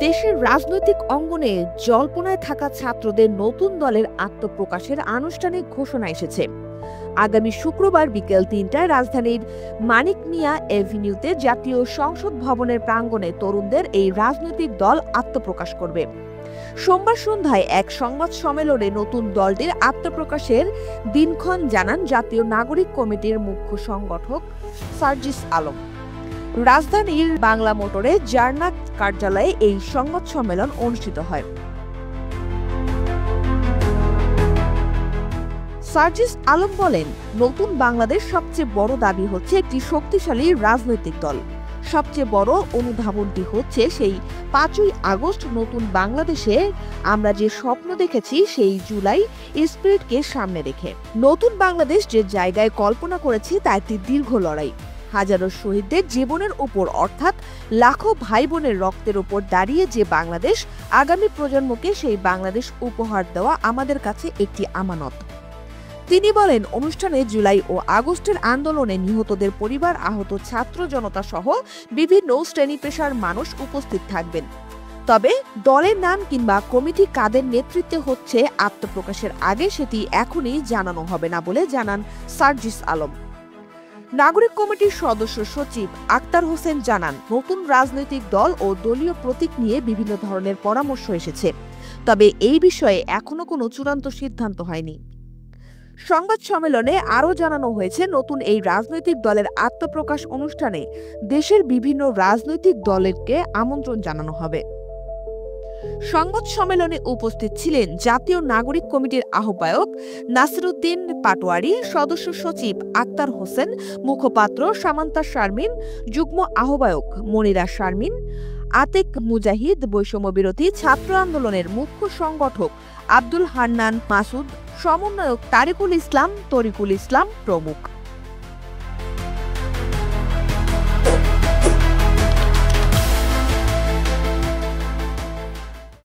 দেশের রাজনৈতিক অঙ্গনে জল্পনায় থাকা ছাত্রদের নতুন দলের আত্মপ্রকাশের আনুষ্ঠানিক ঘোষণা এসেছে। আগামী শুক্রবার বিকেল ৩টায় রাজধানীর মানিক মিয়া এভিনিউতে জাতীয় সংসদ ভবনের প্রাঙ্গণে তরুণদের এই রাজনৈতিক দল আত্মপ্রকাশ করবে। সোমবার সন্ধ্যায় এক সংবাদ সম্মেলনে নতুন দলটির আত্মপ্রকাশের দিনক্ষণ জানান জাতীয় নাগরিক কমিটির মুখ্য সংগঠক সার্জিস আলম। রাজধানীর বাংলা মোটরে জার্নাক কার্যালয়ে এই সংবাদ সম্মেলন অনুষ্ঠিত হয়। সার্জিস আলম বলেন, নতুন বাংলাদেশ সবচেয়ে বড় দাবি হচ্ছে একটি শক্তিশালী রাজনৈতিক দল। সবচেয়ে বড় অনুধাবনটি হচ্ছে সেই ৫ই আগস্ট নতুন বাংলাদেশে আমরা যে স্বপ্ন দেখেছি, সেই জুলাই স্পিরিটকে সামনে রেখে নতুন বাংলাদেশ যে জায়গায় কল্পনা করেছি তা একটি দীর্ঘ লড়াই। হাজারো শহীদদের জীবনের উপর, অর্থাৎ লাখো ভাই বোনের রক্তের উপর দাঁড়িয়ে যে বাংলাদেশ, আগামী প্রজন্মকে সেই বাংলাদেশ উপহার দেওয়া আমাদের কাছে একটি আমানত। তিনি বলেন, অনুষ্ঠানে জুলাই ও আগস্টের আন্দোলনে নিহতদের পরিবার, আহত ছাত্র জনতা সহ বিভিন্ন শ্রেণী পেশার মানুষ উপস্থিত থাকবেন। তবে দলের নাম কিংবা কমিটি কাদের নেতৃত্বে হচ্ছে আত্মপ্রকাশের আগে সেটি এখনই জানানো হবে না বলে জানান সার্জিস আলম। নাগরিক কমিটির সদস্য সচিব আক্তার হোসেন জানান, নতুন রাজনৈতিক দল ও দলীয় প্রতীক নিয়ে বিভিন্ন ধরনের পরামর্শ এসেছে, তবে এই বিষয়ে এখনো কোনো চূড়ান্ত সিদ্ধান্ত হয়নি। সংবাদ সম্মেলনে আরও জানানো হয়েছে, নতুন এই রাজনৈতিক দলের আত্মপ্রকাশ অনুষ্ঠানে দেশের বিভিন্ন রাজনৈতিক দলকে আমন্ত্রণ জানানো হবে। সংবাদ সম্মেলনে উপস্থিত ছিলেন জাতীয় নাগরিক কমিটির আহ্বায়ক নাসিরউদ্দিন পাটোয়ারী, সদস্য সচিব আক্তার হোসেন, মুখপাত্র সামান্তা শারমিন, যুগ্ম আহ্বায়ক মনিরা শারমিন, আতেক মুজাহিদ, বৈষম্য বিরোধী ছাত্র আন্দোলনের মুখ্য সংগঠক আব্দুল হান্নান মাসুদ, সমন্বয়ক তারিকুল ইসলাম, তরিকুল ইসলাম প্রমুখ।